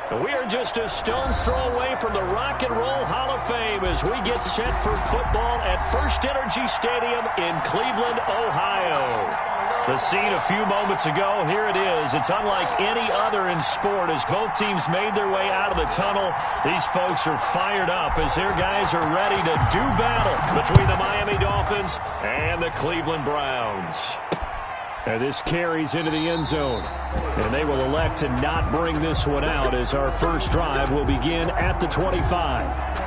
We are just a stone's throw away from the Rock and Roll Hall of Fame as we get set for football at First Energy Stadium in Cleveland, Ohio. The scene a few moments ago, here it is. It's unlike any other in sport as both teams made their way out of the tunnel. These folks are fired up as their guys are ready to do battle between the Miami Dolphins and the Cleveland Browns. And this carries into the end zone. And they will elect to not bring this one out as our first drive will begin at the 25.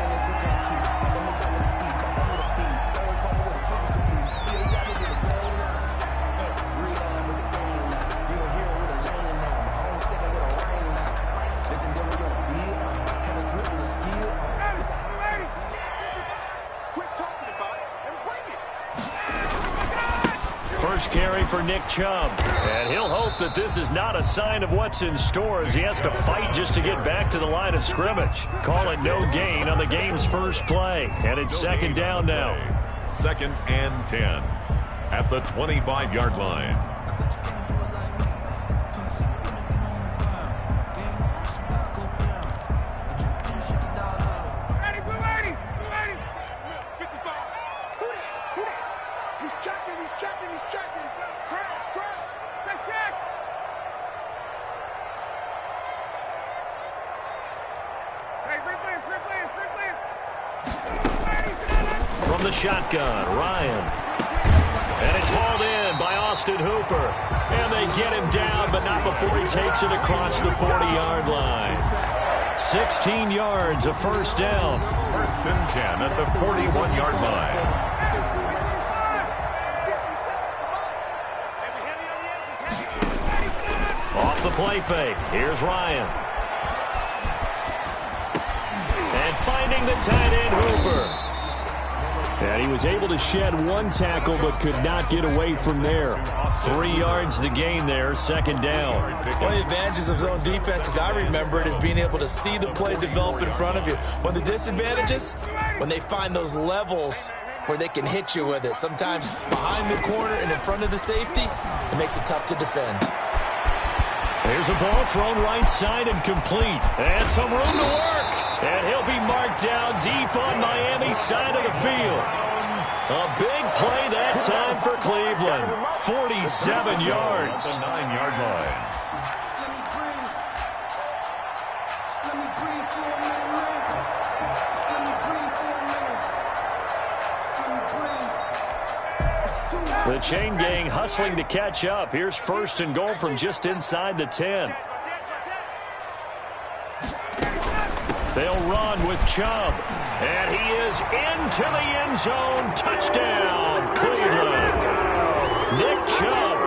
Carry for Nick Chubb. And he'll hope that this is not a sign of what's in store as he has to fight just to get back to the line of scrimmage. Call it no gain on the game's first play. And it's second down now. 2nd and 10 at the 25-yard line. From the shotgun, Ryan. And it's hauled in by Austin Hooper. And they get him down, but not before he takes it across the 40-yard line. 16 yards, a first down. 1st and 10 at the 41-yard line. Off the play fake. Here's Ryan. And finding the tight end, Hooper. And he was able to shed one tackle but could not get away from there. 3 yards the gain there, second down. One of the advantages of zone defense, as I remember it, is being able to see the play develop in front of you. One of the disadvantages, when they find those levels where they can hit you with it. Sometimes behind the corner and in front of the safety, it makes it tough to defend. There's a ball thrown right side and complete. And some room to work. And he'll be marked down deep on Miami's side of the field. A big play that time for Cleveland. 47 yards. The 9-yard line. The chain gang hustling to catch up. Here's 1st and goal from just inside the 10. They'll run with Chubb. And he is into the end zone. Touchdown, Cleveland. Nick Chubb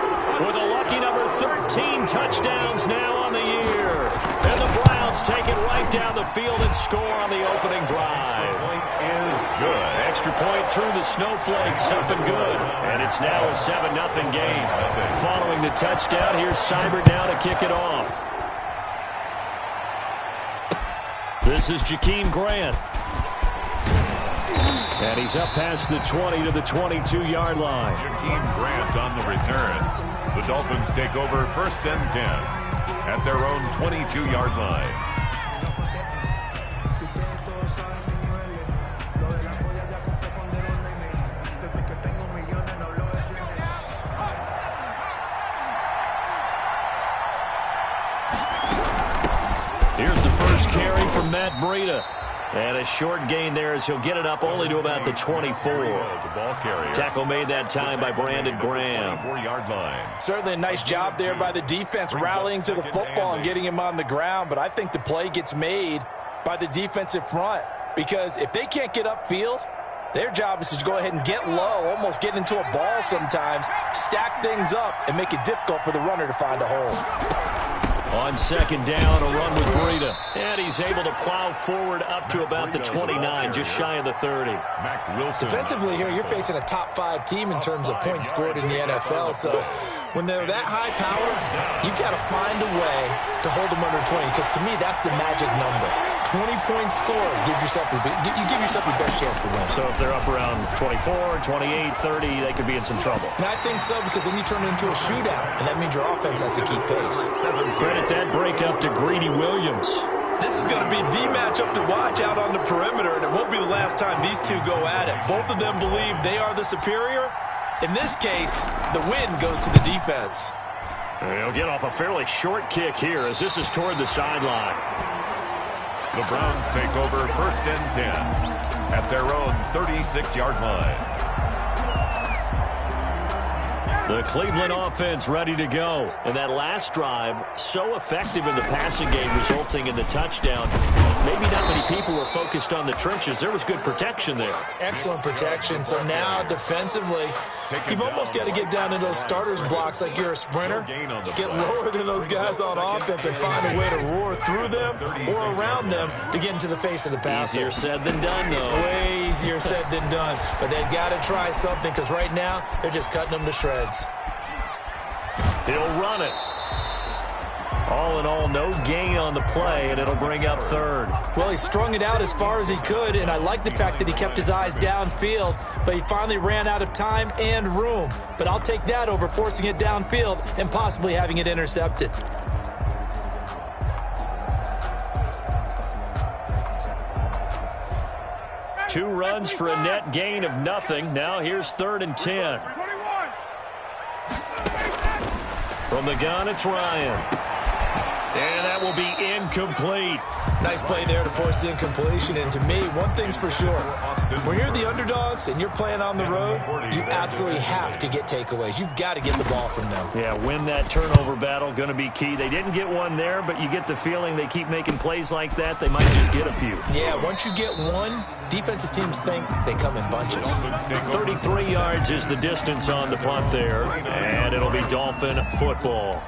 with a lucky number 13 touchdowns now on the year. And the Browns take it right down the field and score on the opening drive. Point is good. Extra point through the snowflakes, up and good. And it's now a 7-0 game. Following the touchdown, here's Cyber now to kick it off. This is Jakeem Grant. And he's up past the 20 to the 22-yard line. Jakeem Grant on the return. The Dolphins take over 1st and 10 at their own 22-yard line. Here's the first carry from Matt Breida. And a short gain there as he'll get it up only to about the 24. Tackle made that time by Brandon Graham. 4-yard line. Certainly a nice job there by the defense rallying to the football and getting him on the ground. But I think the play gets made by the defensive front. Because if they can't get upfield, their job is to go ahead and get low, almost get into a ball sometimes, stack things up, and make it difficult for the runner to find a hole. On second down, a run with Breida. And he's able to plow forward up to about the 29, just shy of the 30. Defensively here, you're facing a top 5 team in terms of points scored in the NFL. So when they're that high powered, you've got to find a way to hold them under 20. Because to me, that's the magic number. 20-point score gives yourself your best chance to win. So if they're up around 24, 28, 30, they could be in some trouble. And I think so, because then you turn it into a shootout, and that means your offense has to keep pace. Credit that break up to Greedy Williams. This is going to be the matchup to watch out on the perimeter, and it won't be the last time these two go at it. Both of them believe they are the superior. In this case, the win goes to the defense. He'll get off a fairly short kick here as this is toward the sideline. The Browns take over 1st and 10 at their own 36-yard line. The Cleveland offense ready to go. And that last drive, so effective in the passing game, resulting in the touchdown. Maybe not many people were focused on the trenches. There was good protection there. Excellent protection. So now defensively, you've almost got to get down into those starters blocks like you're a sprinter. Get lower than those guys on offense and find a way to roar through them or around them to get into the face of the passer. Easier said than done, though. Way easier said than done. But they've got to try something because right now they're just cutting them to shreds. He'll run it. All in all, no gain on the play, and it'll bring up 3rd. Well, he strung it out as far as he could, and I like the fact that he kept his eyes downfield, but he finally ran out of time and room. But I'll take that over forcing it downfield and possibly having it intercepted. Two runs for a net gain of nothing. Now here's 3rd and 10. From the gun, it's Ryan. And that will be incomplete. Nice play there to force the incompletion. And to me, one thing's for sure. When you're the underdogs and you're playing on the road, you absolutely have to get takeaways. You've got to get the ball from them. Yeah, win that turnover battle, going to be key. They didn't get one there, but you get the feeling they keep making plays like that, they might just get a few. Yeah, once you get one, defensive teams think they come in bunches. 33 yards is the distance on the punt there, and it'll be Dolphin football.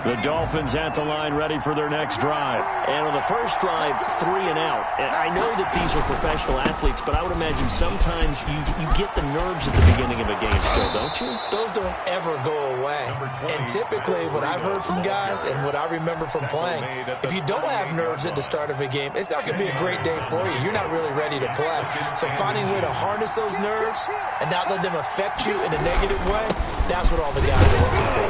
The Dolphins at the line ready for their next drive. And on the first drive, 3 and out. And I know that these are professional athletes, but I would imagine sometimes you get the nerves at the beginning of a game still, don't you? Those don't ever go away. And typically what I've heard from guys and what I remember from playing, if you don't have nerves at the start of a game, it's not going to be a great day for you. You're not really ready to play. So finding a way to harness those nerves and not let them affect you in a negative way, that's what all the guys are looking for.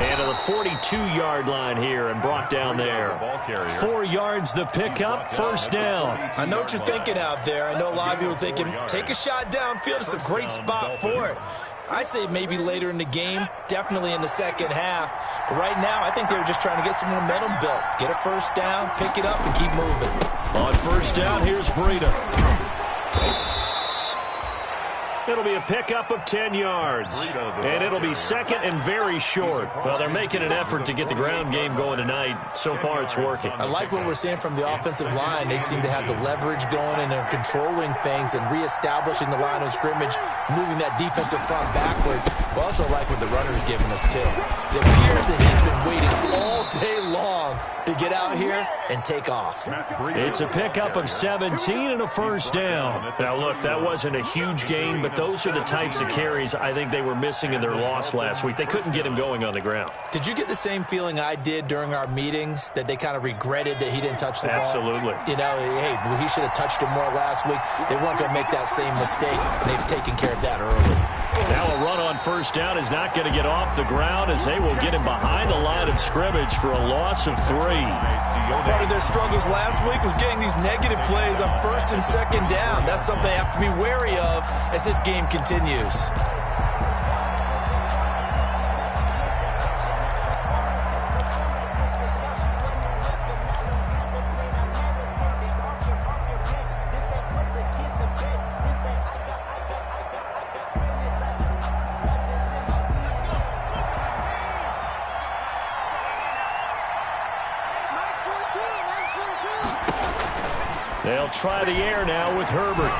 And to the 42-yard line here and brought down there. 4 yards the pickup, 1st down. I know what you're thinking out there. I know a lot of you are thinking, take a shot downfield. It's a great spot for it. I'd say maybe later in the game, definitely in the second half. But right now, I think they were just trying to get some momentum built. Get a 1st down, pick it up, and keep moving. On 1st down, here's Breida. It'll be a pickup of 10 yards. And it'll be 2nd and very short. Well, they're making an effort to get the ground game going tonight. So far, it's working. I like what we're seeing from the offensive line. They seem to have the leverage going, and they're controlling things and reestablishing the line of scrimmage, moving that defensive front backwards. But also like what the runner's giving us, too. It appears that he's been waiting all day long to get out here and take off. It's a pickup of 17 and a 1st down. Now, look, that wasn't a huge gain, but those are the types of carries I think they were missing in their loss last week. They couldn't get him going on the ground. Did you get the same feeling I did during our meetings, that they kind of regretted that he didn't touch the ball? Absolutely. You know, hey, he should have touched him more last week. They weren't going to make that same mistake, and they've taken care of that early. Now a run on 1st down is not going to get off the ground as they will get him behind the line of scrimmage for a loss of 3. Part of their struggles last week was getting these negative plays on 1st and 2nd down. That's something they have to be wary of as this game continues. They'll try the air now with Herbert.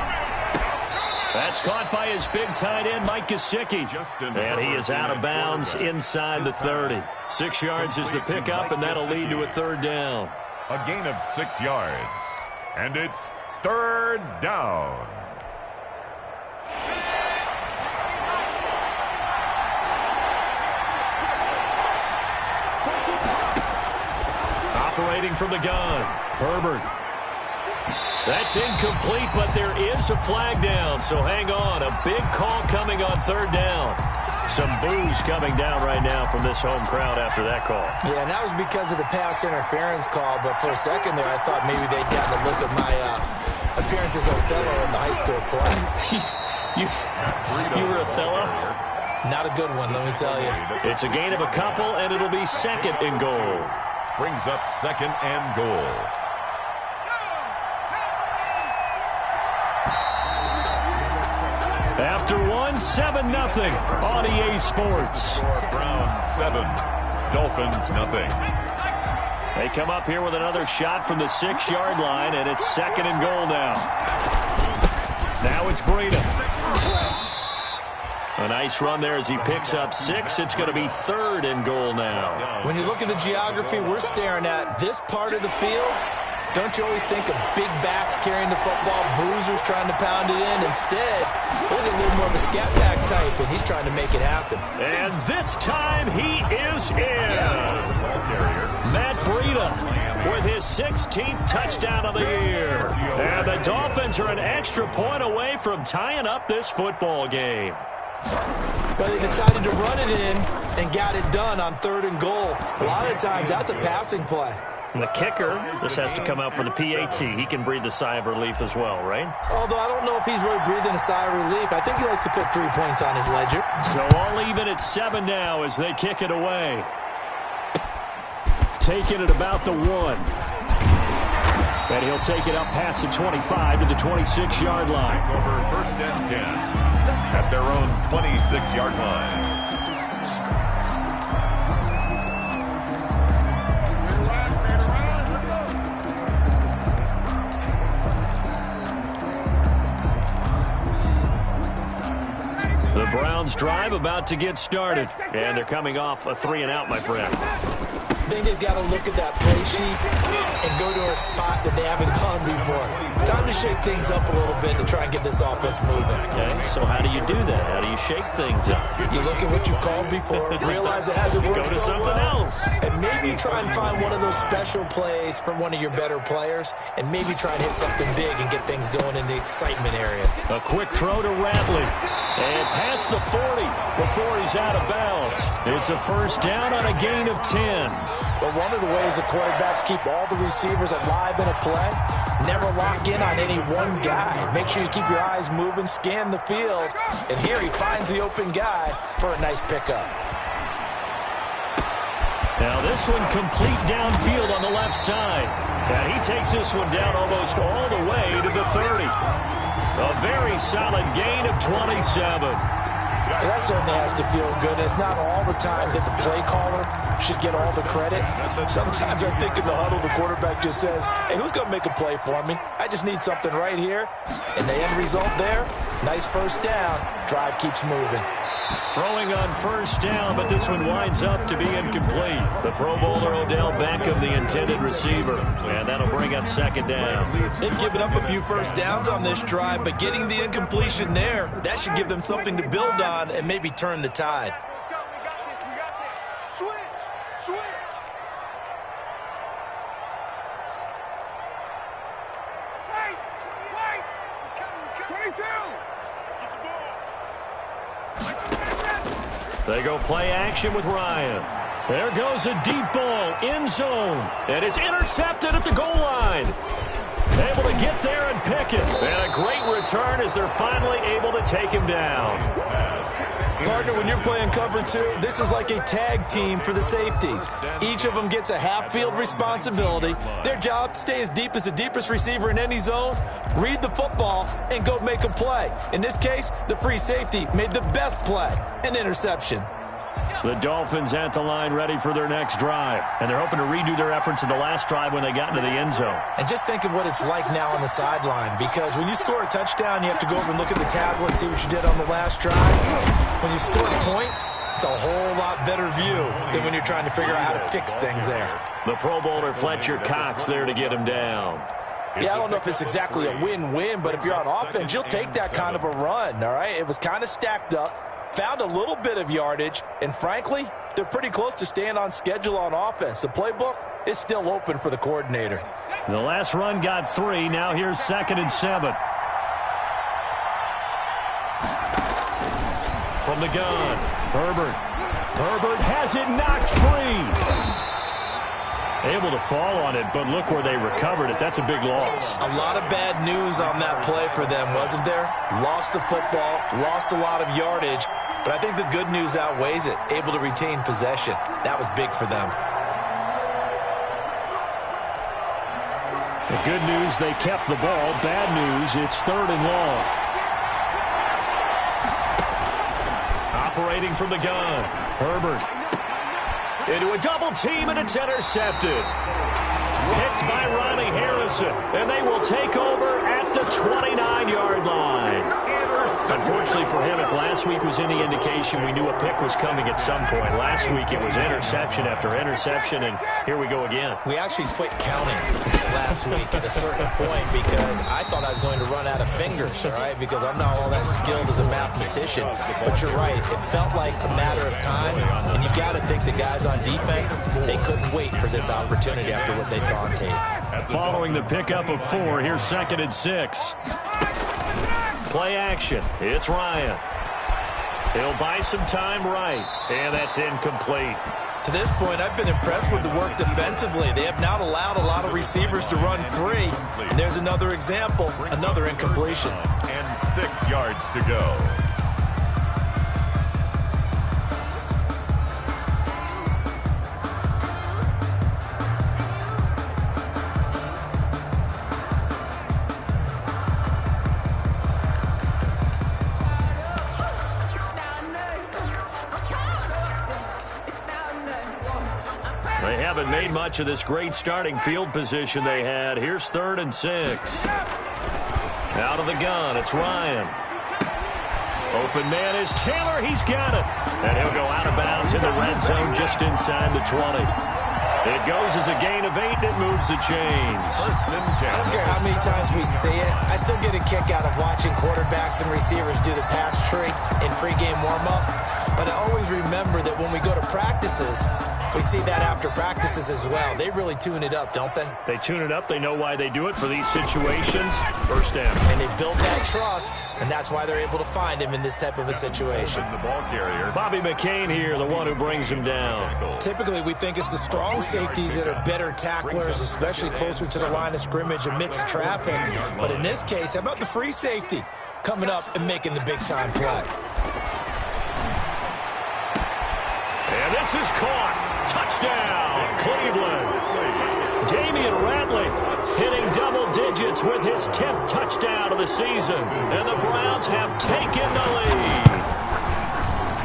That's caught by his big tight end, Mike Gesicki. And he is out of bounds inside the 30. 6 yards is the pickup, and that'll lead to a 3rd down. A gain of 6 yards. And it's 3rd down. Operating from the gun, Herbert. That's incomplete, but there is a flag down, so hang on. A big call coming on 3rd down. Some boos coming down right now from this home crowd after that call. Yeah, and that was because of the pass interference call, but for a second there I thought maybe they'd gotten a look at my appearance as Othello in the high school play. You were Othello? Not a good one, let me tell you. It's a gain of a couple, and it'll be second and goal. Brings up second and goal. After one, 7-0 on EA Sports. Browns 7, Dolphins nothing. They come up here with another shot from the 6-yard line, and it's second and goal now. Now it's Breida. A nice run there as he picks up 6. It's going to be third and goal now. When you look at the geography we're staring at, this part of the field, don't you always think of big backs carrying the football, bruisers trying to pound it in? Instead, look at a little more of a scat back type, and he's trying to make it happen. And this time he is in. Yes. Matt Breida with his 16th touchdown of the year. And the Dolphins are an extra point away from tying up this football game. But they decided to run it in and got it done on third and goal. A lot of times, that's a passing play. And the kicker, this has to come out for the PAT. He can breathe a sigh of relief as well, right? Although I don't know if he's really breathing a sigh of relief. I think he likes to put 3 points on his ledger. So all even at 7 now as they kick it away. Taking it about the 1. And he'll take it up past the 25 to the 26-yard line. Over first and 10 at their own 26-yard line. The Browns drive about to get started. And they're coming off a 3-and-out, my friend. I think they've got to look at that play sheet and go to a spot that they haven't gone before. Time to shake things up a little bit to try and get this offense moving. Okay, so how do you do that? How do you shake things up? You look at what you called before, realize it hasn't worked Go to so something well, else. and maybe try and find one of those special plays from one of your better players, and maybe try and hit something big and get things going in the excitement area. A quick throw to Ratley. And past the 40 before he's out of bounds. It's a first down on a gain of 10. But one of the ways the quarterbacks keep all the receivers alive in a play, never lock in on any one guy. Make sure you keep your eyes moving, scan the field, and here he finds the open guy for a nice pickup. Now this one complete downfield on the left side. And he takes this one down almost all the way to the 30. A very solid gain of 27. Well, that certainly has to feel good. It's not all the time that the play caller should get all the credit. Sometimes I think in the huddle, the quarterback just says, hey, who's going to make a play for me? I just need something right here. And the end result there, nice first down. Drive keeps moving. Throwing on first down, but this one winds up to be incomplete. The Pro Bowler Odell Beckham, the intended receiver. And that'll bring up second down. They've given up a few first downs on this drive, but getting the incompletion there, that should give them something to build on and maybe turn the tide. Switch! Wait! He's coming! 22! They go play action with Ryan. There goes a deep ball, end zone. And it's intercepted at the goal line. Able to get there and pick it. And a great return as they're finally able to take him down. Partner, when you're playing cover two, this is like a tag team for the safeties. Each of them gets a half-field responsibility. Their job, stay as deep as the deepest receiver in any zone, read the football, and go make a play. In this case, the free safety made the best play, an interception. The Dolphins at the line ready for their next drive. And they're hoping to redo their efforts in the last drive when they got into the end zone. And just think of what it's like now on the sideline, because when you score a touchdown, you have to go over and look at the tablet and see what you did on the last drive. When you score points, it's a whole lot better view than when you're trying to figure out how to fix things there. The Pro Bowler Fletcher Cox there to get him down. Yeah, I don't know if it's exactly a win-win, but if you're on offense, you'll take that kind of a run, all right? It was kind of stacked up. Found a little bit of yardage, and frankly, they're pretty close to staying on schedule on offense. The playbook is still open for the coordinator. The last run got 3. Now here's 2nd and 7. From the gun, Herbert has it knocked free. Able to fall on it, but look where they recovered it. That's a big loss. A lot of bad news on that play for them, wasn't there? Lost the football, lost a lot of yardage, but I think the good news outweighs it. Able to retain possession. That was big for them. The good news, they kept the ball. Bad news, it's 3rd and long. Operating from the gun, Herbert. Into a double team, and it's intercepted. Picked by Ronnie Harrison, and they will take over at the 29-yard line. Unfortunately for him, if last week was any indication, we knew a pick was coming at some point. Last week it was interception after interception, and here we go again. We actually quit counting last week at a certain point because I thought I was going to run out of fingers, all right, because I'm not all that skilled as a mathematician. But you're right. It felt like a matter of time, and you got to think the guys on defense, they couldn't wait for this opportunity after what they saw on tape. Following the pickup of 4, here's 2nd and 6. Play action. It's Ryan. He'll buy some time right, and that's incomplete. To this point, I've been impressed with the work defensively. They have not allowed a lot of receivers to run free. And there's another example, another incompletion. And 6 yards to go. They haven't made much of this great starting field position they had. Here's 3rd and 6. Out of the gun, it's Ryan. Open man is Taylor. He's got it. And he'll go out of bounds in the red zone just inside the 20. It goes as a gain of 8, and it moves the chains. 1st and 10. I don't care how many times we see it. I still get a kick out of watching quarterbacks and receivers do the pass tree in pregame warm-up. But I always remember that when we go to practices, we see that after practices as well. They really tune it up, don't they? They tune it up. They know why they do it for these situations. 1st down. And they built that trust, and that's why they're able to find him in this type of a situation. The ball carrier. Bobby McCain here, the one who brings him down. Typically, we think it's the strong safeties that are better tacklers, especially closer to the line of scrimmage amidst traffic. But in this case, how about the free safety coming up and making the big-time play? And this is caught. Touchdown, Cleveland. Damian Ratley hitting double digits with his 10th touchdown of the season. And the Browns have taken the lead.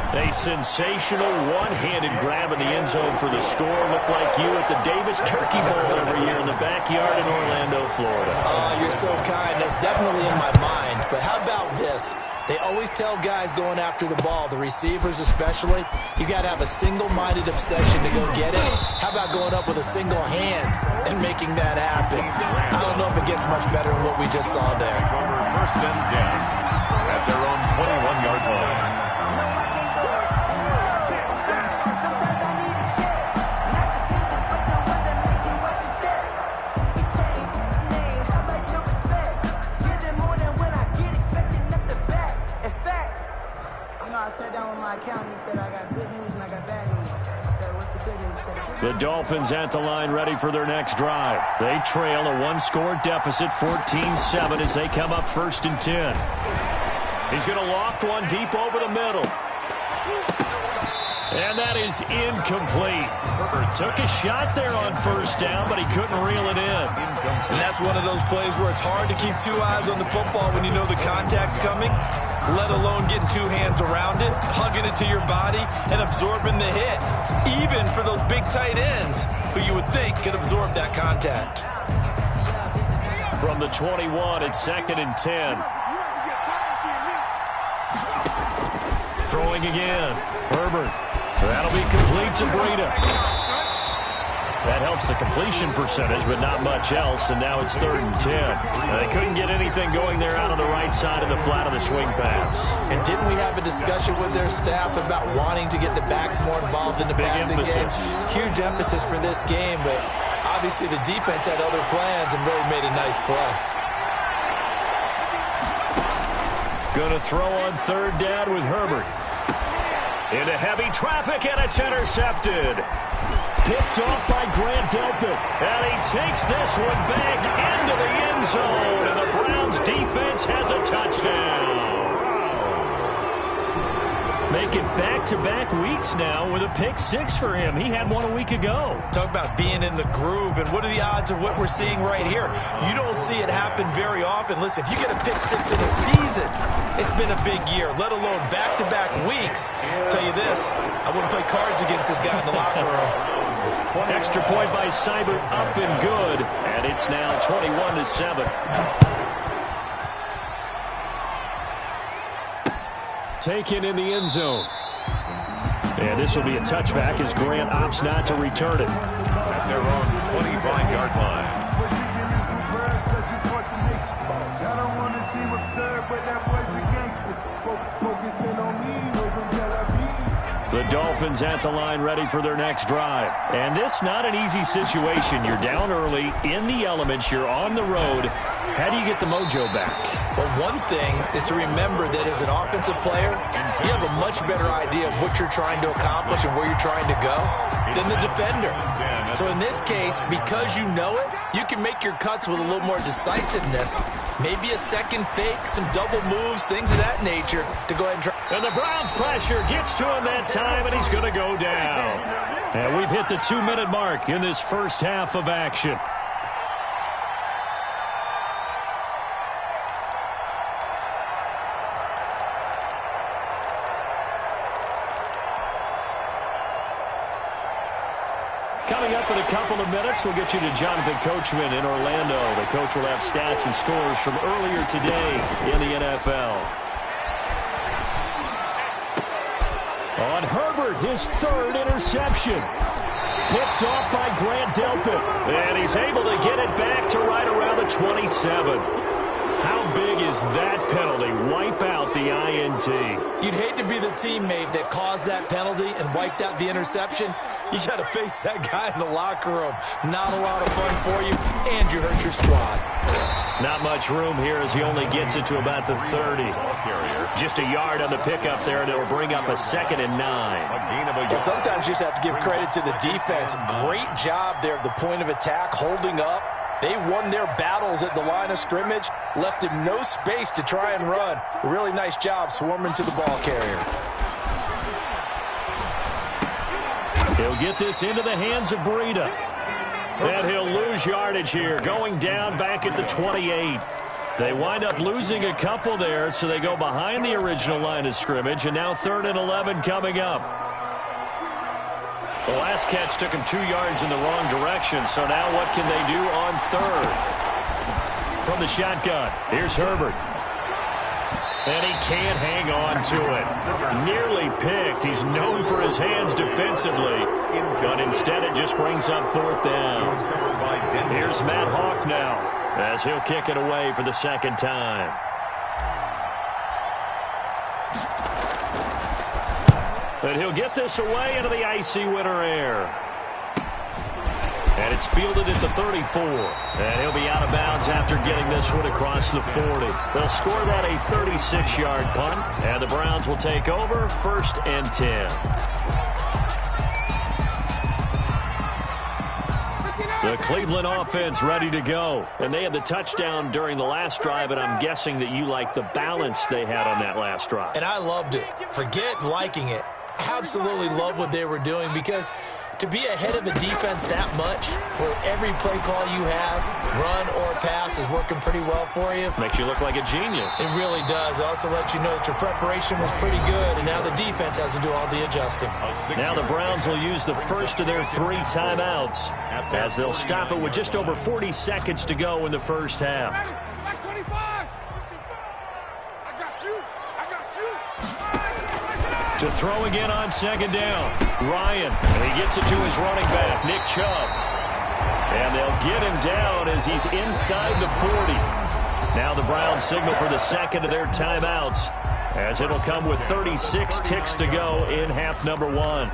A sensational one-handed grab in the end zone for the score. Looked like you at the Davis Turkey Bowl every year in the backyard in Orlando, Florida. Oh, you're so kind. That's definitely in my mind. But how about this? They always tell guys going after the ball, the receivers especially, you got to have a single-minded obsession to go get it. How about going up with a single hand and making that happen? I don't know if it gets much better than what we just saw there. Over 1st and 10 at their own 21-yard line. The Dolphins at the line ready for their next drive. They trail a 1-score deficit, 14-7 as they come up 1st and 10. He's going to loft one deep over the middle. And that is incomplete. Herbert took a shot there on 1st down, but he couldn't reel it in. And that's one of those plays where it's hard to keep 2 eyes on the football when you know the contact's coming, let alone getting 2 hands around it, hugging it to your body, and absorbing the hit, even for those big tight ends who you would think could absorb that contact. From the 21, it's 2nd and 10. Throwing again. Herbert. That'll be complete to Breida. That helps the completion percentage, but not much else, and now it's 3rd and 10. They couldn't get anything going there out on the right side of the flat of the swing pass. And didn't we have a discussion with their staff about wanting to get the backs more involved in the passing game? Huge emphasis for this game, but obviously the defense had other plans and really made a nice play. Going to throw on 3rd down with Herbert. Into heavy traffic, and it's intercepted. Picked off by Grant Delpit. And he takes this one back into the end zone. And the Browns defense has a touchdown. Make it back-to-back weeks now with a pick six for him. He had one a week ago. Talk about being in the groove, and what are the odds of what we're seeing right here? You don't see it happen very often. Listen, if you get a pick six in a season, it's been a big year, let alone back-to-back weeks. I'll tell you this, I wouldn't play cards against this guy in the locker room. Extra point by Seibert, up and good, and it's now 21-7. Taken in the end zone. And this will be a touchback as Grant opts not to return it. At their own 25-yard line. The Dolphins at the line ready for their next drive. And this not an easy situation. You're down early, in the elements, you're on the road. How do you get the mojo back? Well, one thing is to remember that as an offensive player, you have a much better idea of what you're trying to accomplish and where you're trying to go than the defender. So in this case, because you know it, you can make your cuts with a little more decisiveness. Maybe a second fake, some double moves, things of that nature to go ahead and try. And the Browns pressure gets to him that time, and he's going to go down. And we've hit the 2-minute mark in this first half of action. Coming up in a couple of minutes, we'll get you to Jonathan Coachman in Orlando. The coach will have stats and scores from earlier today in the NFL. On Herbert, his third interception. Picked off by Grant Delpit. And he's able to get it back to right around the 27. How big is that penalty? Wipe out the INT. You'd hate to be the teammate that caused that penalty and wiped out the interception. You got to face that guy in the locker room. Not a lot of fun for you, and you hurt your squad. Not much room here as he only gets it to about the 30. Just a yard on the pickup there, and it'll bring up a 2nd and 9. Well, sometimes you just have to give credit to the defense. Great job there at the point of attack, holding up. They won their battles at the line of scrimmage, left him no space to try and run. A really nice job swarming to the ball carrier. He'll get this into the hands of Breida. And he'll lose yardage here, going down back at the 28. They wind up losing a couple there, so they go behind the original line of scrimmage, and now 3rd and 11 coming up. The last catch took him 2 yards in the wrong direction, so now what can they do on 3rd? From the shotgun, here's Herbert. And he can't hang on to it. Nearly picked. He's known for his hands defensively, but instead it just brings up 4th down. Here's Matt Hawk now, as he'll kick it away for the 2nd time. And he'll get this away into the icy winter air. And it's fielded at the 34. And he'll be out of bounds after getting this one across the 40. They'll score that a 36-yard punt. And the Browns will take over 1st and 10. The Cleveland offense ready to go. And they had the touchdown during the last drive, and I'm guessing that you like the balance they had on that last drive. And I loved it. Forget liking it. Absolutely love what they were doing, because to be ahead of a defense that much, where every play call you have, run or pass, is working pretty well for you. Makes you look like a genius. It really does. It also lets you know that your preparation was pretty good, and now the defense has to do all the adjusting. Now the Browns will use the first of their 3 timeouts, as they'll stop it with just over 40 seconds to go in the first half. To throw again on 2nd down. Ryan, and he gets it to his running back, Nick Chubb. And they'll get him down as he's inside the 40. Now the Browns signal for the 2nd of their timeouts, as it'll come with 36 ticks to go in half number 1.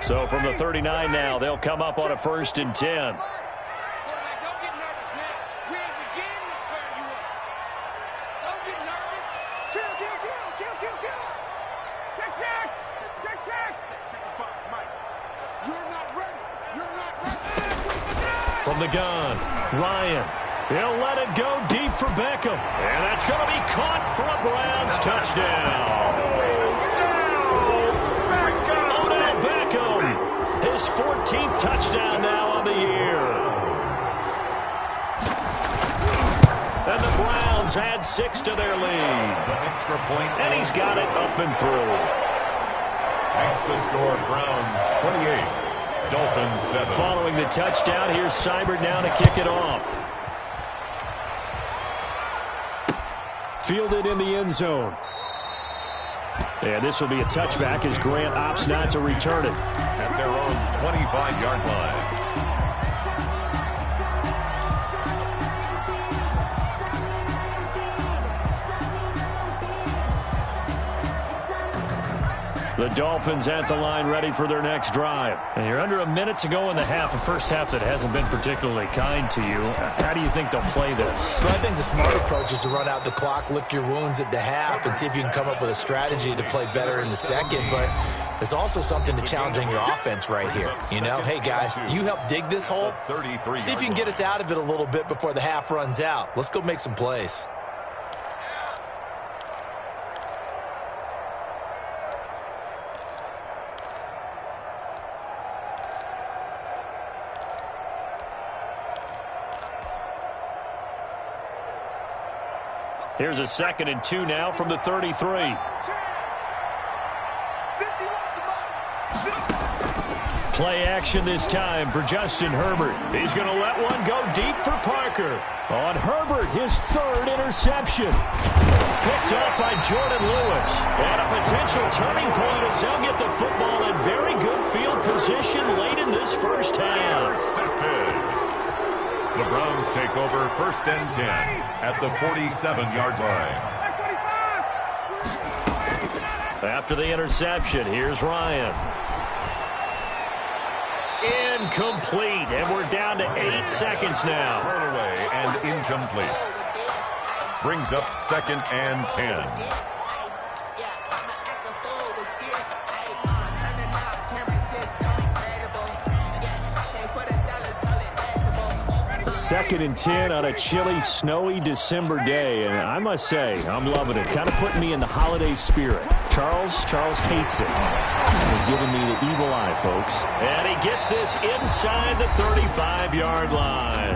So from the 39 now, they'll come up on a 1st and 10. From the gun, Ryan. He'll let it go deep for Beckham. And that's going to be caught for a Browns touchdown. Odell Beckham. His 14th touchdown now on the year. And the Browns add 6 to their lead. Extra point. And he's got it up and through. Makes the score Browns 28. Dolphins 7. Following the touchdown, here's Seibert now to kick it off. Fielded in the end zone. And this will be a touchback as Grant opts not to return it. At their own 25-yard line. The Dolphins at the line ready for their next drive. And you're under a minute to go in the half, a first half that hasn't been particularly kind to you. How do you think they'll play this? Well, I think the smart approach is to run out the clock, lick your wounds at the half, and see if you can come up with a strategy to play better in the second. But there's also something to challenging your offense right here. You know, hey, guys, you help dig this hole. See if you can get us out of it a little bit before the half runs out. Let's go make some plays. Here's a 2nd and 2 now from the 33. Play action this time for Justin Herbert. He's going to let one go deep for Parker. On Herbert, his 3rd interception. Picked off by Jordan Lewis. And a potential turning point as they'll get the football in very good field position late in this first half. The Browns take over 1st and 10 at the 47-yard line. After the interception, here's Ryan. Incomplete, and we're down to 8 seconds now. Thrown away and incomplete. Brings up 2nd and 10. A 2nd and 10 on a chilly, snowy December day. And I must say, I'm loving it. Kind of putting me in the holiday spirit. Charles hates it. He's giving me the evil eye, folks. And he gets this inside the 35-yard line.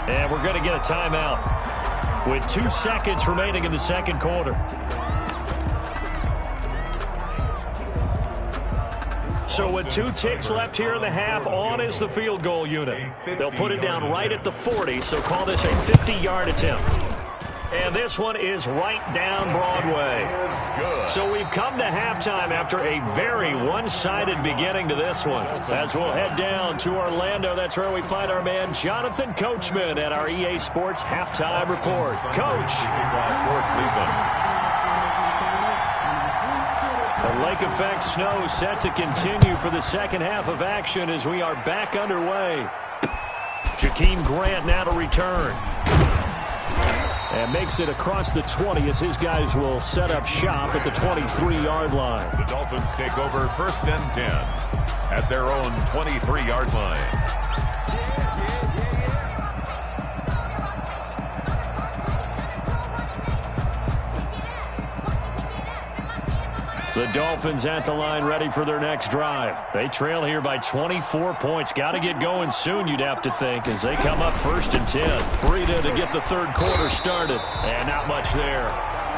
And we're going to get a timeout with 2 seconds remaining in the second quarter. So with 2 ticks left here in the half, on is the field goal unit. They'll put it down right at the 40, so call this a 50-yard attempt. And this one is right down Broadway. So we've come to halftime after a very one-sided beginning to this one. As we'll head down to Orlando, that's where we find our man Jonathan Coachman at our EA Sports Halftime Report. Coach. The lake effect snow set to continue for the second half of action as we are back underway. Jakeem Grant now to return. And makes it across the 20 as his guys will set up shop at the 23-yard line. The Dolphins take over 1st and 10 at their own 23-yard line. The Dolphins at the line ready for their next drive. They trail here by 24 points. Got to get going soon, you'd have to think, as they come up 1st and 10. Breida to get the third quarter started. And not much there.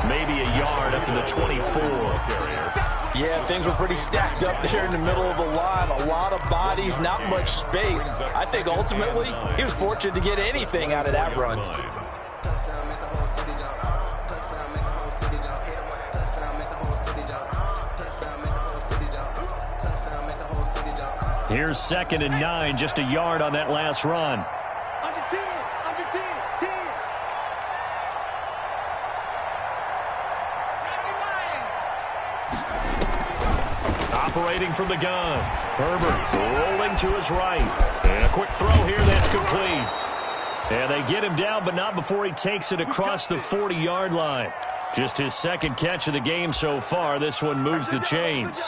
Maybe a yard up to the 24. Yeah, things were pretty stacked up there in the middle of the line. A lot of bodies, not much space. I think ultimately he was fortunate to get anything out of that run. Here's 2nd and 9, just a yard on that last run. Under 10, 10. Operating from the gun. Herbert rolling to his right. And a quick throw here that's complete. And they get him down, but not before he takes it across the 40-yard line. Just his second catch of the game so far. This one moves the chains.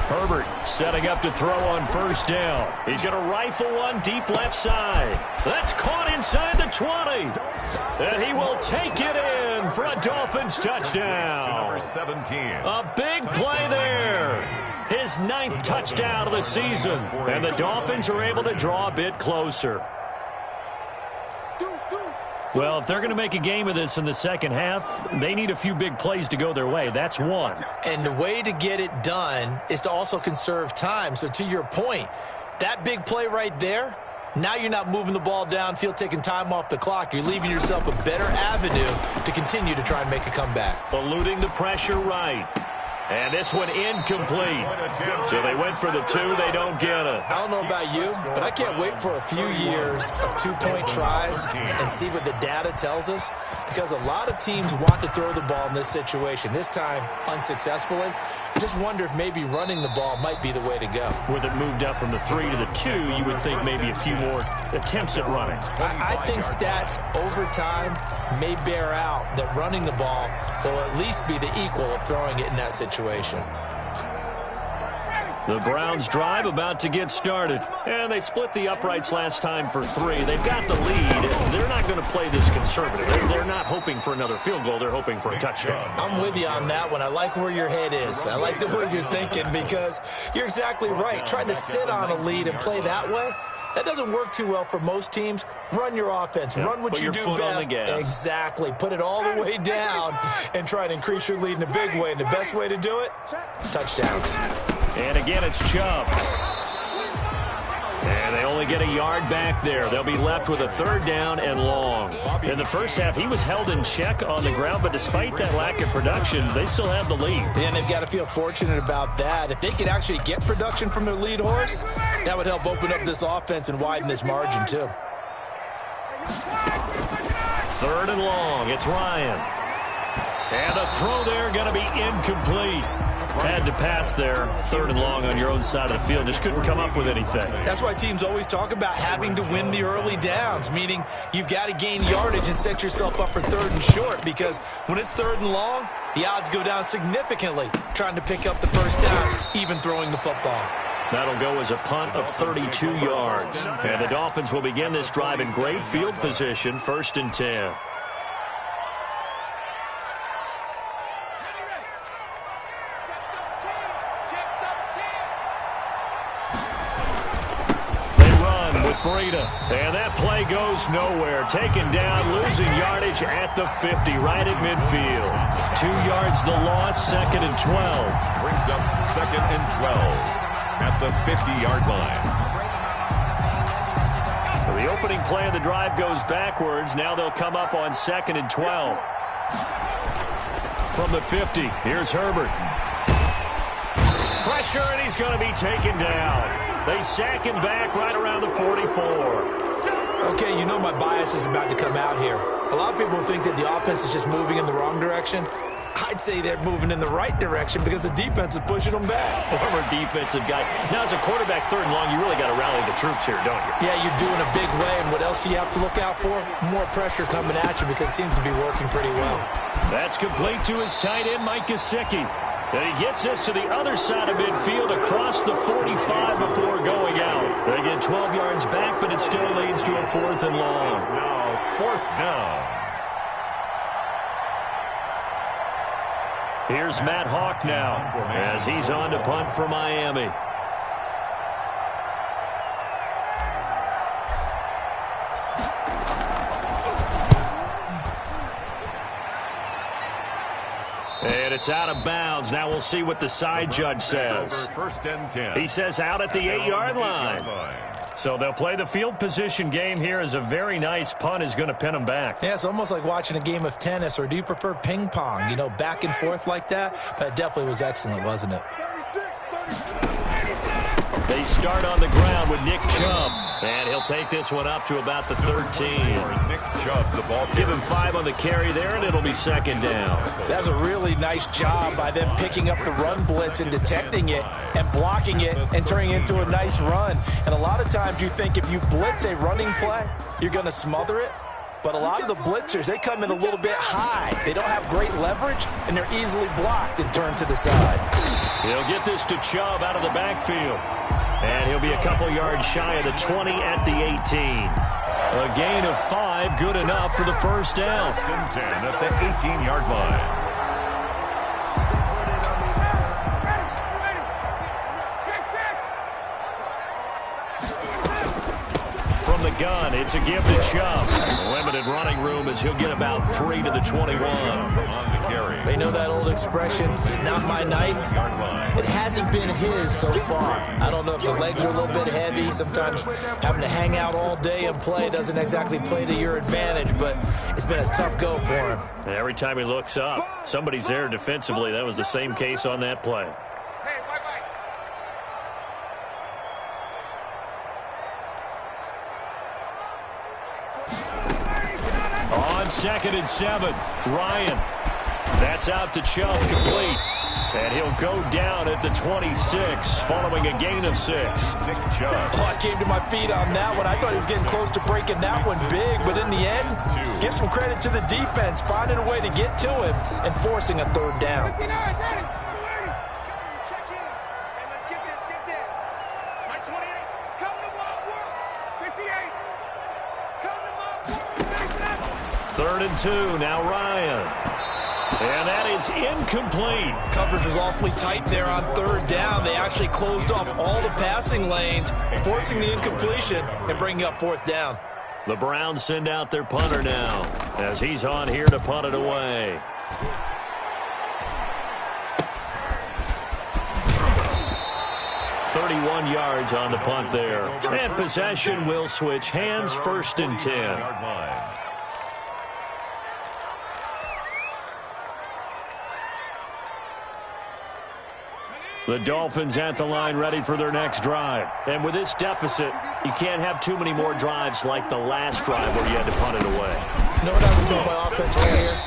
Herbert setting up to throw on first down. He's going to rifle one deep left side. That's caught inside the 20. And he will take it in for a Dolphins touchdown. Number 17. A big play there. His 9th touchdown of the season. And the Dolphins are able to draw a bit closer. Well, if they're going to make a game of this in the second half, they need a few big plays to go their way. That's one. And the way to get it done is to also conserve time. So to your point, that big play right there, now you're not moving the ball downfield, taking time off the clock. You're leaving yourself a better avenue to continue to try and make a comeback. Eluding the pressure right. And this one incomplete. So they went for the 2. They don't get it. I don't know about you, but I can't wait for a few years of 2-point tries and see what the data tells us, because a lot of teams want to throw the ball in this situation, this time unsuccessfully. I just wonder if maybe running the ball might be the way to go. With it moved up from the 3 to the 2, you would think maybe a few more attempts at running. I think stats over time may bear out that running the ball will at least be the equal of throwing it in that situation. The Browns drive about to get started. And they split the uprights last time for 3. They've got the lead. They're not going to play this conservative. They're not hoping for another field goal. They're hoping for a touchdown. I'm with you on that one. I like where your head is. I like the way you're thinking, because you're exactly right. Trying to sit on a lead and play that way, that doesn't work too well for most teams. Run your offense. Run what you do best. Exactly. Put it all the way down and try to increase your lead in a big way. And the best way to do it, touchdowns. And again, it's Chubb. And they only get a yard back there. They'll be left with a 3rd down and long. In the first half, he was held in check on the ground, but despite that lack of production, they still have the lead. And they've got to feel fortunate about that. If they could actually get production from their lead horse, that would help open up this offense and widen this margin too. 3rd and long. It's Ryan. And the throw there going to be incomplete. Had to pass there. 3rd and long on your own side of the field. Just couldn't come up with anything. That's why teams always talk about having to win the early downs, meaning you've got to gain yardage and set yourself up for 3rd and short, because when it's 3rd and long, the odds go down significantly trying to pick up the first down, even throwing the football. That'll go as a punt of 32 yards. And the Dolphins will begin this drive in great field position, 1st and 10. Breida. And that play goes nowhere. Taken down, losing yardage at the 50, right at midfield. 2 yards the loss, 2nd and 12. Brings up 2nd and 12 at the 50-yard line. So the opening play of the drive goes backwards. Now they'll come up on 2nd and 12. From the 50, here's Herbert. Pressure, and he's going to be taken down. They sack him back right around the 44. Okay, you know my bias is about to come out here. A lot of people think that the offense is just moving in the wrong direction. I'd say they're moving in the right direction because the defense is pushing them back. Former defensive guy. Now, as a quarterback, 3rd and long, you really got to rally the troops here, don't you? Yeah, you're doing a big way, and what else do you have to look out for? More pressure coming at you, because it seems to be working pretty well. That's complete to his tight end, Mike Gesicki. And he gets this to the other side of midfield across the 45 before going out. They get 12 yards back, but it still leads to a 4th and long. Now 4th down. Here's Matt Hawk now as he's on to punt for Miami. And it's out of bounds. Now we'll see what the side judge says. 1st and 10. He says out at the 8-yard line. So they'll play the field position game here as a very nice punt is going to pin them back. Yeah, it's almost like watching a game of tennis, or do you prefer ping pong? You know, back and forth like that? But it definitely was excellent, wasn't it? They start on the ground with Nick Chubb. And he'll take this one up to about the 13. Nick Chubb, the ball Give him 5 on the carry there, and it'll be second down. That's a really nice job by them picking up the run blitz and detecting it and blocking it and turning it into a nice run. And a lot of times you think if you blitz a running play, you're going to smother it. But a lot of the blitzers, they come in a little bit high. They don't have great leverage, and they're easily blocked and turned to the side. He'll get this to Chubb out of the backfield. And he'll be a couple yards shy of the 20 at the 18. A gain of 5, good enough for the first down. 10 at the 18-yard line. From the gun, it's a give to Chubb. Limited running room as he'll get about 3 to the 21. On the carry. They know that old expression, it's not my night. It hasn't been his so far. I don't know if the legs are a little bit heavy. Sometimes having to hang out all day and play doesn't exactly play to your advantage, but it's been a tough go for him. And every time he looks up, somebody's there defensively. That was the same case on that play. On 2nd and 7, Ryan. That's out to Chubb, complete. And he'll go down at the 26, following a gain of 6. Nick Chubb. Oh, I came to my feet on that one. I thought he was getting close to breaking that one big, but in the end, give some credit to the defense, finding a way to get to him and forcing a third down. Check in. Hey, let's get this. My 28. Come to my work. 58. Come to my work. 3rd and 2, now Ryan. And that is incomplete. Coverage was awfully tight there on 3rd down. They actually closed off all the passing lanes, forcing the incompletion and bringing up 4th down. The Browns send out their punter now as he's on here to punt it away. .31 yards on the punt there. And possession will switch hands, 1st and 10. The Dolphins at the line ready for their next drive. And with this deficit, you can't have too many more drives like the last drive where you had to punt it away. You know what I would tell my offense right here?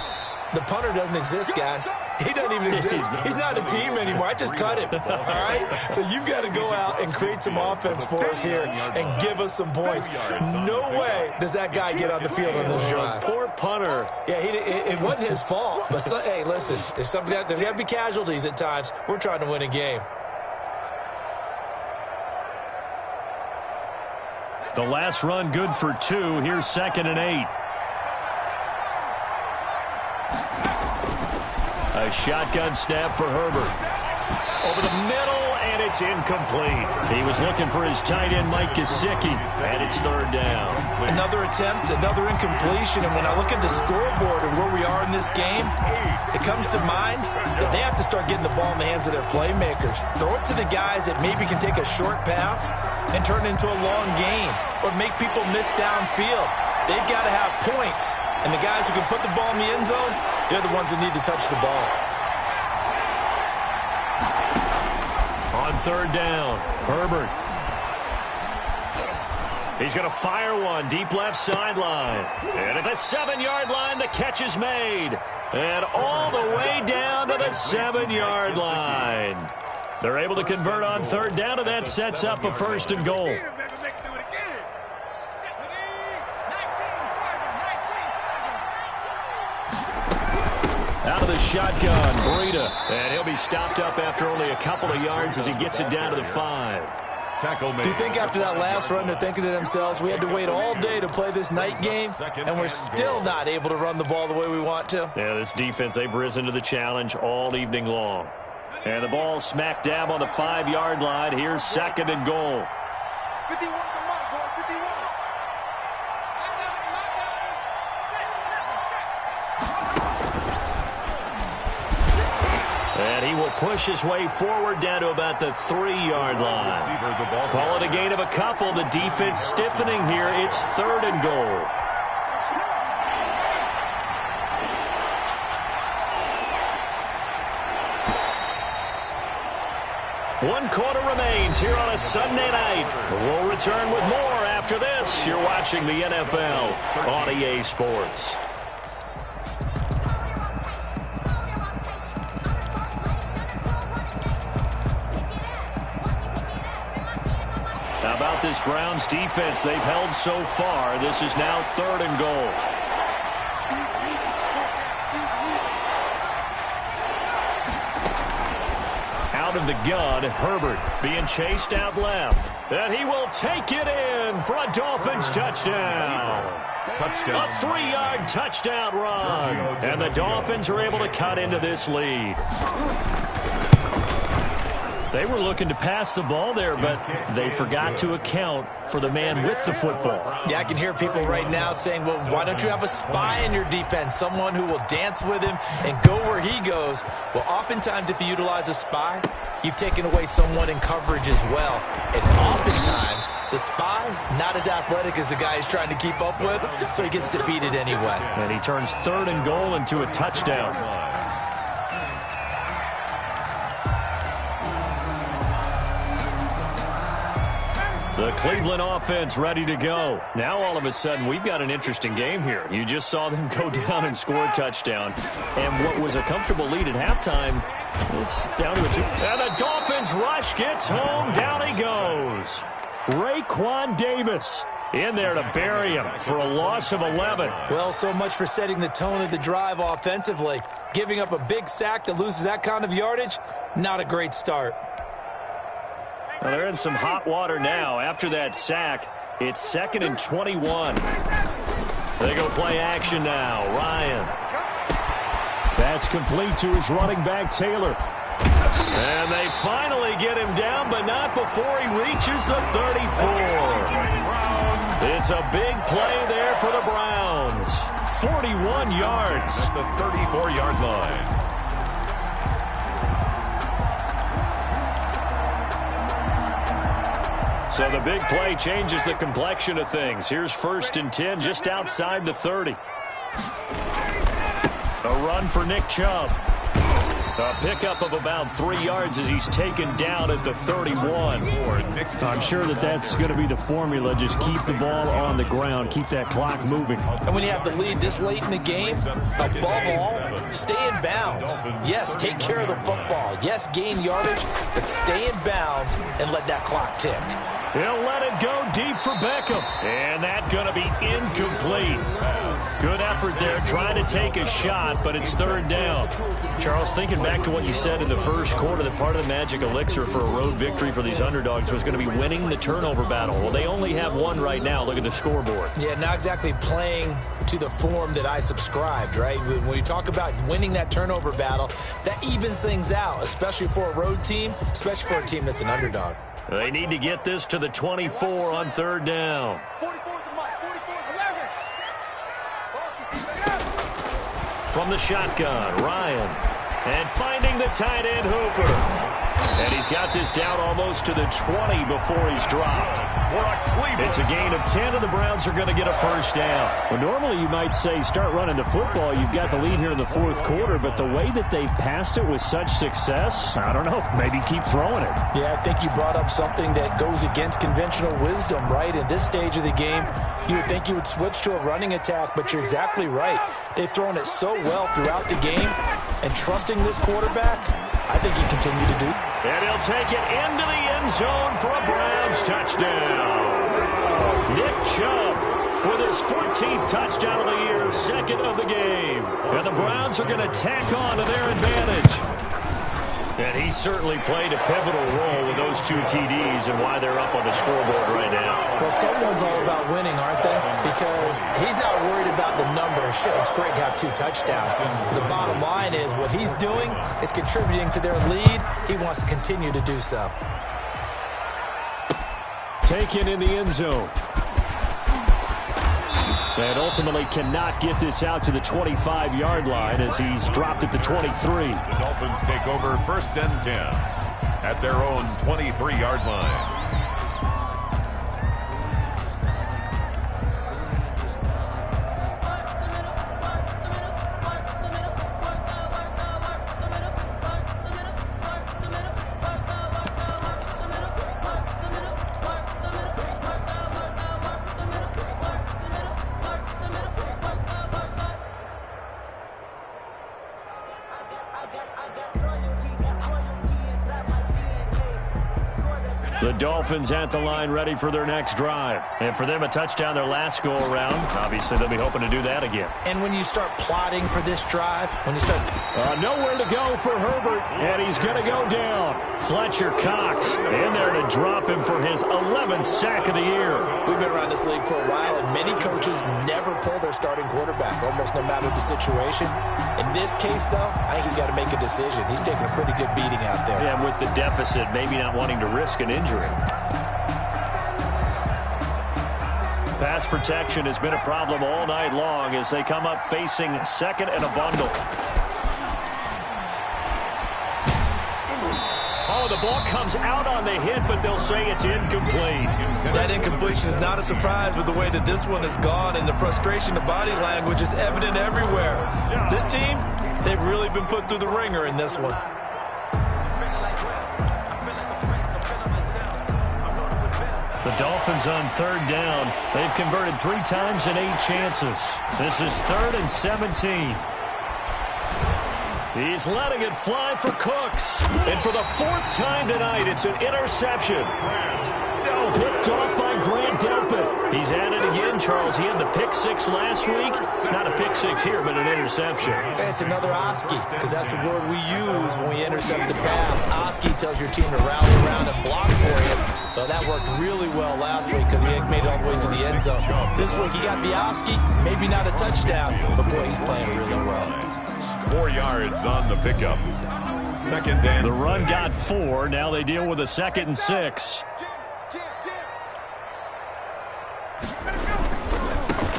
The punter doesn't exist, guys. He doesn't even exist. He's not a team anymore. I just cut him, all right? So you've got to go out and create some offense for us here and give us some points. No way does that guy get on the field on this drive. Poor punter. Yeah, it wasn't his fault. But, hey, listen, there's got to be casualties at times. We're trying to win a game. The last run good for 2. Here's 2nd and 8. A shotgun snap for Herbert. Over the middle, and it's incomplete. He was looking for his tight end, Mike Gesicki, and it's 3rd down. Another attempt, another incompletion, and when I look at the scoreboard and where we are in this game, it comes to mind that they have to start getting the ball in the hands of their playmakers. Throw it to the guys that maybe can take a short pass and turn it into a long gain or make people miss downfield. They've got to have points, and the guys who can put the ball in the end zone, they're the ones that need to touch the ball. On 3rd down, Herbert. He's going to fire one deep left sideline. And at the 7-yard line, the catch is made. And all the way down to the 7-yard line. They're able to convert on 3rd down, and that sets up a 1st and goal. Out of the shotgun, Breida. And he'll be stopped up after only a couple of yards as he gets it down to the 5. Tackle made. Do you think after that last run they're thinking to themselves, we had to wait all day to play this night game, and we're still not able to run the ball the way we want to? Yeah, this defense, they've risen to the challenge all evening long. And the ball smack dab on the 5-yard line. Here's 2nd and goal. 51's a mark, boy. 51. And he will push his way forward down to about the 3-yard line. Call it a gain of a couple. The defense stiffening here. It's 3rd and goal. One quarter remains here on a Sunday night. We'll return with more after after this, you're watching the NFL on EA Sports. How about this Browns defense they've held so far? This is now 3rd and goal. Out of the gun, Herbert being chased out left. And he will take it in for a Dolphins touchdown. A 3-yard touchdown run. And the Dolphins are able to cut into this lead. They were looking to pass the ball there, but they forgot to account for the man with the football. Yeah, I can hear people right now saying, well, why don't you have a spy in your defense, someone who will dance with him and go where he goes? Well, oftentimes if you utilize a spy, you've taken away someone in coverage as well. And oftentimes, the spy, not as athletic as the guy he's trying to keep up with, so he gets defeated anyway. And he turns 3rd and goal into a touchdown. The Cleveland offense ready to go. Now all of a sudden we've got an interesting game here. You just saw them go down and score a touchdown. And what was a comfortable lead at halftime, it's down to a 2. And the Dolphins rush gets home. Down he goes. Raekwon Davis in there to bury him for a loss of 11. Well, so much for setting the tone of the drive offensively. Giving up a big sack that loses that kind of yardage, not a great start. Well, they're in some hot water now. After that sack, it's 2nd and 21. They go play action now. Ryan. That's complete to his running back, Taylor. And they finally get him down, but not before he reaches the 34. It's a big play there for the Browns. 41 yards. At the 34-yard line. So the big play changes the complexion of things. Here's 1st and 10 just outside the 30. A run for Nick Chubb. A pickup of about 3 yards as he's taken down at the 31. I'm sure that's going to be the formula. Just keep the ball on the ground. Keep that clock moving. And when you have the lead this late in the game, above all, stay in bounds. Yes, take care of the football. Yes, gain yardage, but stay in bounds and let that clock tick. He'll let it go deep for Beckham. And that's going to be incomplete. Good effort there trying to take a shot, but it's 3rd down. Charles, thinking back to what you said in the first quarter, that part of the magic elixir for a road victory for these underdogs was going to be winning the turnover battle. Well, they only have one right now. Look at the scoreboard. Yeah, not exactly playing to the form that I subscribed, right? When you talk about winning that turnover battle, that evens things out, especially for a road team, especially for a team that's an underdog. They need to get this to the 24 on 3rd down. 44 is the mark. 44 is 11. From the shotgun, Ryan. And finding the tight end, Hooper. And he's got this down almost to the 20 before he's dropped. It's a gain of 10, and the Browns are going to get a 1st down. Well, normally you might say start running the football. You've got the lead here in the 4th quarter, but the way that they've passed it with such success, I don't know, maybe keep throwing it. Yeah, I think you brought up something that goes against conventional wisdom, right? In this stage of the game, you would think you would switch to a running attack, but you're exactly right. They've thrown it so well throughout the game, and trusting this quarterback, I think he continued to do. And he'll take it into the end zone for a Browns touchdown. Nick Chubb with his 14th touchdown of the year, 2nd of the game. And the Browns are going to tack on to their advantage. And he certainly played a pivotal role with those 2 TDs and why they're up on the scoreboard right now. Well, someone's all about winning, aren't they? Because he's not worried about the number. Sure, it's great to have 2 touchdowns. The bottom line is what he's doing is contributing to their lead. He wants to continue to do so. Taken in the end zone. And ultimately cannot get this out to the 25-yard line as he's dropped at the 23. The Dolphins take over 1st and 10 at their own 23-yard line. The Dolphins at the line ready for their next drive. And for them, a touchdown their last go-around. Obviously, they'll be hoping to do that again. And when you start plotting for this drive, when you start... Nowhere to go for Herbert, and he's going to go down. Fletcher Cox in there to drop him for his 11th sack of the year. We've been around this league for a while, and many coaches never pull their starting quarterback, almost no matter the situation. In this case, though, I think he's got to make a decision. He's taking a pretty good beating out there. Yeah, and with the deficit, maybe not wanting to risk an injury. Pass protection has been a problem all night long as they come up facing second and a bundle. Oh, the ball comes out on the hit, but they'll say it's incomplete. That incompletion is not a surprise with the way that this one has gone, and the frustration, the body language is evident everywhere. This team, they've really been put through the ringer in this one. The Dolphins on third down. They've converted 3 times in 8 chances. This is 3rd and 17. He's letting it fly for Cooks. And for the 4th time tonight, it's an interception. Picked off by Grant Delpit. He's at it again, Charles. He had the pick 6 last week. Not a pick 6 here, but an interception. It's another Oski, because that's the word we use when we intercept the pass. Oski tells your team to rally around and block for you. But that worked really well last week because he made it all the way to the end zone. This week he got the Oski, maybe not a touchdown, but boy, he's playing really well. 4 yards on the pickup. 2nd and the run got 4. Now they deal with a 2nd and 6.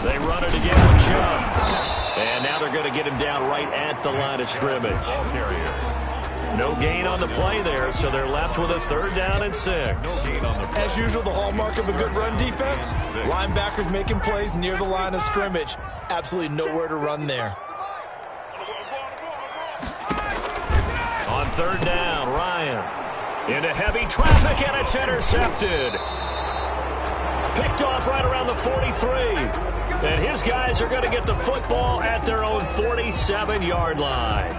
They run it again with Chubb. And now they're going to get him down right at the line of scrimmage. No gain on the play there, so they're left with a 3rd down and 6. As usual, the hallmark of a good run defense, linebackers making plays near the line of scrimmage. Absolutely nowhere to run there. On 3rd down, Ryan into heavy traffic, and it's intercepted. Picked off right around the 43. And his guys are going to get the football at their own 47-yard line.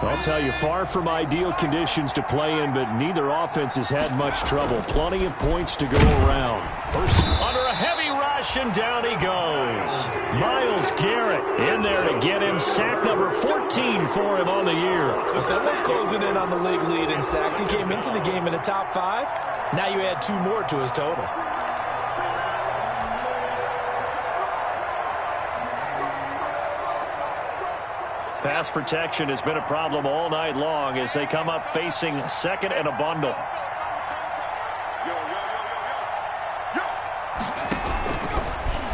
I'll tell you, far from ideal conditions to play in, but neither offense has had much trouble. Plenty of points to go around. First, under a heavy rush, and down he goes. Myles Garrett in there to get him sack number 14 for him on the year. Well, someone's closing in on the league lead in sacks. He came into the game in the top 5. Now you add 2 more to his total. Pass protection has been a problem all night long as they come up facing second and a bundle.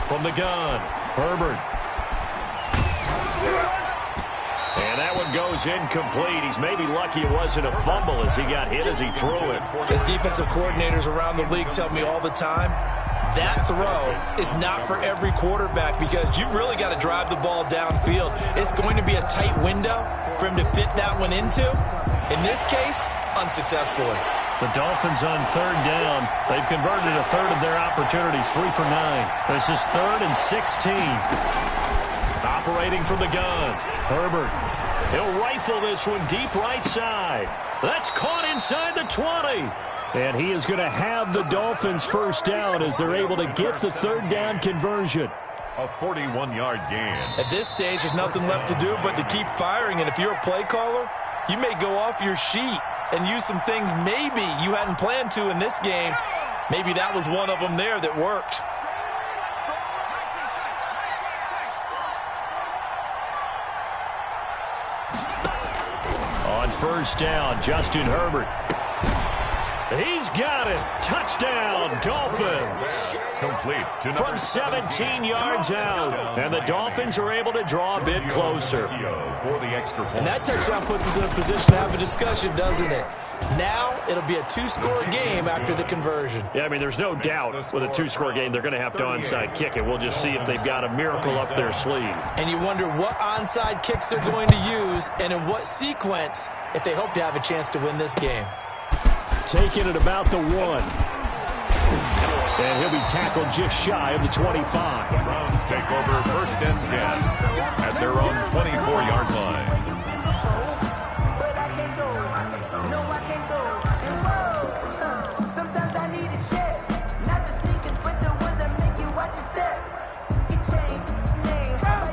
From the gun, Herbert. And that one goes incomplete. He's maybe lucky it wasn't a fumble as he got hit as he threw it. As defensive coordinators around the league tell me all the time, that throw is not for every quarterback because you've really got to drive the ball downfield. It's going to be a tight window for him to fit that one into. In this case, unsuccessfully. The Dolphins on 3rd down. They've converted a 1/3 of their opportunities, 3 for 9. This is 3rd and 16. Operating from the gun, Herbert. He'll rifle this one deep right side. That's caught inside the 20. And he is going to have the Dolphins 1st down as they're able to get the 3rd down conversion. A 41-yard gain. At this stage, there's nothing left to do but to keep firing. And if you're a play caller, you may go off your sheet and use some things maybe you hadn't planned to in this game. Maybe that was one of them there that worked. On 1st down, Justin Herbert. He's got it. Touchdown, Dolphins. Complete to from 17 yards out. And the Dolphins are able to draw a bit closer. For the extra point. And that touchdown puts us in a position to have a discussion, doesn't it? Now it'll be a 2-score game after the conversion. Yeah, I mean, there's no doubt with a 2-score game they're going to have to onside kick it. We'll just see if they've got a miracle up their sleeve. And you wonder what onside kicks they're going to use and in what sequence if they hope to have a chance to win this game. Taking it about the 1. And he'll be tackled just shy of the 25. The Browns take over 1st first and 10 at their own 24-yard line.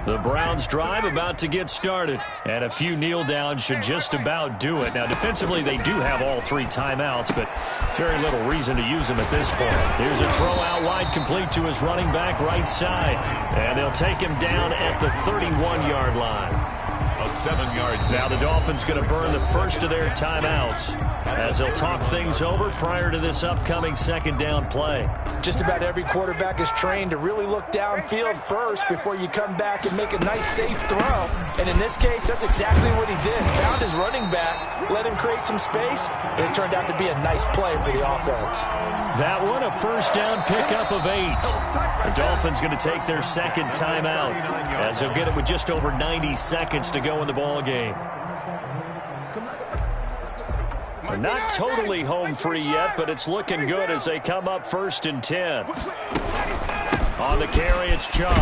The Browns drive about to get started, and a few kneel downs should just about do it. Now, defensively, they do have all 3 timeouts, but very little reason to use them at this point. Here's a throw out wide, complete to his running back right side, and they'll take him down at the 31-yard line. A 7-yard. Now the Dolphins going to burn the first of their timeouts as they'll talk things over prior to this upcoming second down play. Just about every quarterback is trained to really look downfield first before you come back and make a nice, safe throw. And in this case, that's exactly what he did. Found his running back, let him create some space, and it turned out to be a nice play for the offense. That one, a first down pickup of 8. The Dolphins going to take their second timeout as they'll get it with just over 90 seconds to go in the ball game. They're not totally home free yet, but it's looking good as they come up first and 10. On the carry, it's Chubb.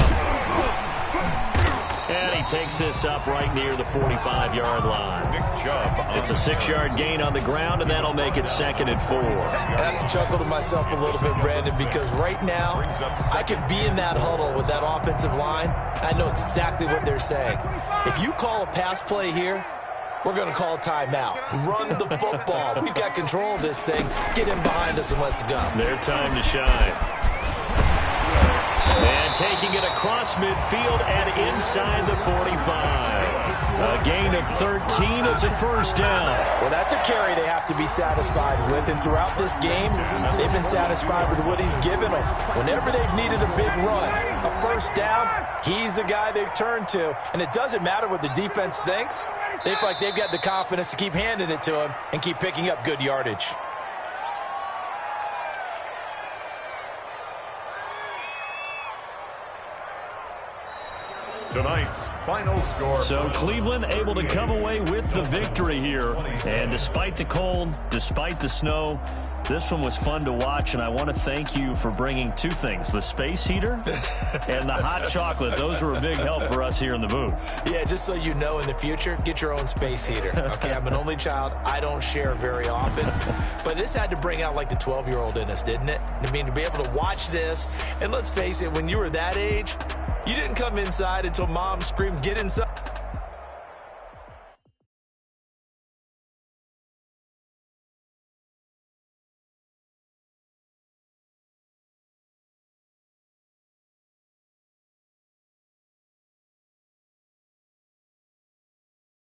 And he takes this up right near the 45-yard line. Nick Chubb. It's a 6-yard gain on the ground, and that'll make it 2nd and 4. I have to chuckle to myself a little bit, Brandon, because right now I could be in that huddle with that offensive line. I know exactly what they're saying. If you call a pass play here, we're going to call a timeout. Run the football. We've got control of this thing. Get in behind us and let's go. Their time to shine. And taking it across midfield and inside the 45. A gain of 13. It's a first down. Well, that's a carry they have to be satisfied with. And throughout this game, they've been satisfied with what he's given them. Whenever they've needed a big run, a first down, he's the guy they've turned to. And it doesn't matter what the defense thinks. They feel like they've got the confidence to keep handing it to him and keep picking up good yardage. Tonight's final score. So Cleveland able to come away with the victory here. And despite the cold, despite the snow, this one was fun to watch, and I want to thank you for bringing 2 things, the space heater and the hot chocolate. Those were a big help for us here in the booth. Yeah, just so you know, in the future, get your own space heater. Okay, I'm an only child. I don't share very often. But this had to bring out, like, the 12-year-old in us, didn't it? I mean, to be able to watch this, and let's face it, when you were that age, you didn't come inside until Mom screamed, "Get inside."